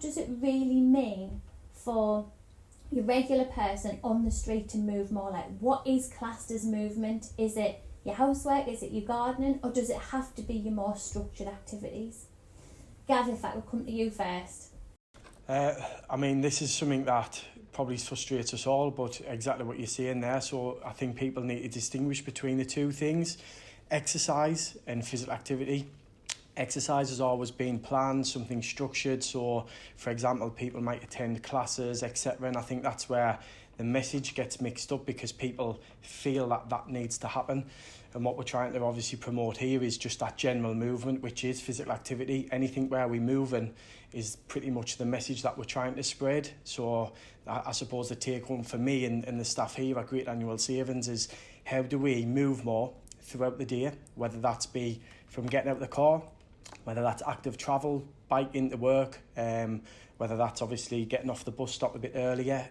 does it really mean for your regular person on the street to move more? Like, what is classed as movement? Is it your housework? Is it your gardening? Or does it have to be your more structured activities? Gav, if I would come to you first. I mean, this is something that probably frustrates us all, but exactly what you're saying there. So I think people need to distinguish between the two things, exercise and physical activity. Exercise has always been planned, something structured. So, for example, people might attend classes, etc. And I think that's where the message gets mixed up, because people feel that that needs to happen. And what we're trying to obviously promote here is just that general movement, which is physical activity. Anything where we're moving is pretty much the message that we're trying to spread. So I suppose the take home for me and the staff here at Great Annual Savings is, how do we move more throughout the day, whether that's be from getting out of the car, whether that's active travel, biking to work, whether that's obviously getting off the bus stop a bit earlier.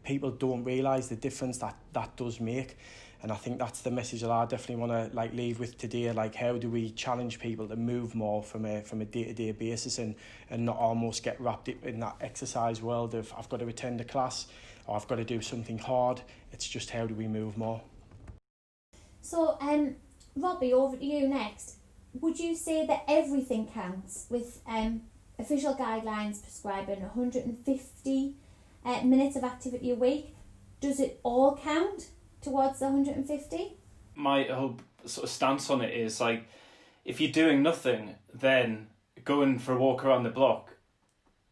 People don't realise the difference that does make. And I think that's the message that I definitely want to leave with today. Like, how do we challenge people to move more from a day-to-day basis, and not almost get wrapped up in that exercise world of, I've got to attend a class or I've got to do something hard. It's just, how do we move more? So, Robbie, over to you next. Would you say that everything counts, with official guidelines prescribing 150 minutes of activity a week? Does it all count towards the 150? My whole sort of stance on it is, like, if you're doing nothing, then going for a walk around the block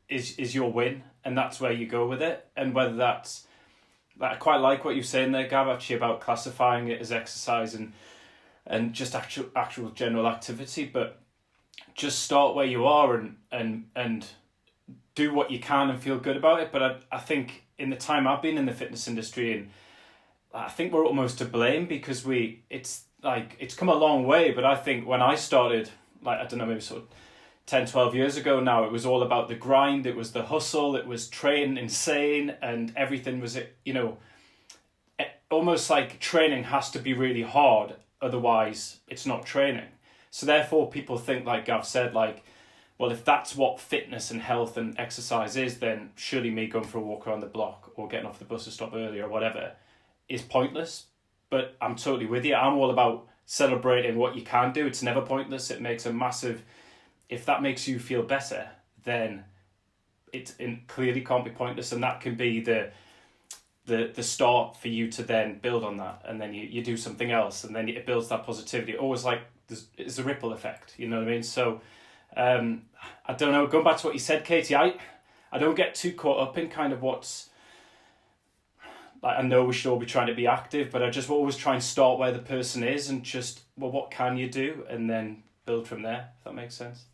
is your win, and that's where you go with it. And whether that's, I quite like what you're saying there, Gav, actually, about classifying it as exercise and just actual general activity, but just start where you are and do what you can and feel good about it. But I think in the time I've been in the fitness industry, and I think we're almost to blame, because it's come a long way, but I think when I started, I don't know, maybe sort of 10, 12 years ago now, it was all about the grind, it was the hustle, it was training insane, and everything was, almost like training has to be really hard, otherwise it's not training. So therefore people think, like Gav said, well, if that's what fitness and health and exercise is, then surely me going for a walk around the block or getting off the bus to stop early or whatever is pointless. But I'm totally with you. I'm all about celebrating what you can do. It's never pointless. It makes a massive... If that makes you feel better, then it clearly can't be pointless, and that can be the start for you to then build on that, and then you do something else, and then it builds that positivity. Always it's a ripple effect, you know what I mean? So I don't know, going back to what you said, Katie, I don't get too caught up in kind of what's... I know we should all be trying to be active, but I just always try and start where the person is and just, well, what can you do? And then build from there, if that makes sense.